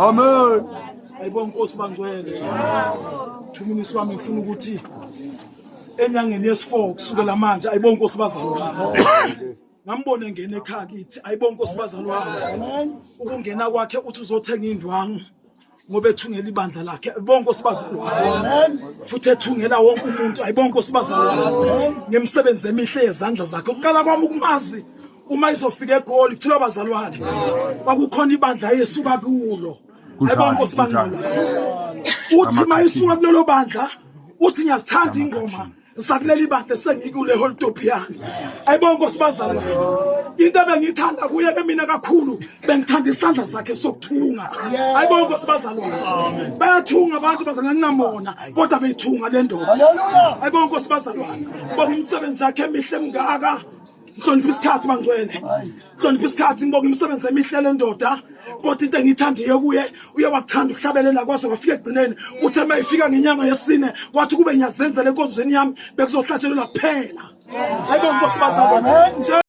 Amen. Ayibonga Nkosi bangcwele. Thumini wami ngifuna ukuthi enyangeni yesi4 kusukela manje ayibonga Nkosi bazalwane. Ngambone ngene ekhaya kithi ayibonga Nkosi bazalwane. Ukungena kwakhe uthi uzothenga indwangu ngoba ethungela ibandla lakhe. Ayibonga Nkosi bazalwane. Futhi ethungela wonke umuntu ayibonga Nkosi bazalwane. Ngemsebenzi emihle yezandla zakhe. Ukuqala kwami ukumazi uma izofika eGoli kuthiwa bazalwane. Kwakukhona ibandla yesuka kulo. Ayibonga Nkosi bangcwele. Uthi mayisuka kulelo bandla uthi ngiyazithanda ingoma sakulela ibandla sengikule Holtopian. Ayibonga Nkosi bazalwane. Into ebengithanda kuye ke mina kakhulu bengithanda isandla sakhe sokuthunga. Ayibonga Nkosi bazalwane. Bayathunga abantu bazalwane namona kodwa beyithunga le ndoda. Ayibonga Nkosi bazalwane. Bonke umsebenzi wakhe emihle mngaka. Nhlonipha isikhathi bangcwele. Nhlonipha isikhathi ngibonga imisebenzi emihle le ndoda. Kodwa into engithandiye kuye uye wakuthanda ukuhlabelela kwaso kwafika egcineni uthi mayifika ngenyanga yesine wathi kube ngiyazenzela enkonzweni yami bekuzohlatshelelwa kuphela. Ayibonga Nkosi bazalwane.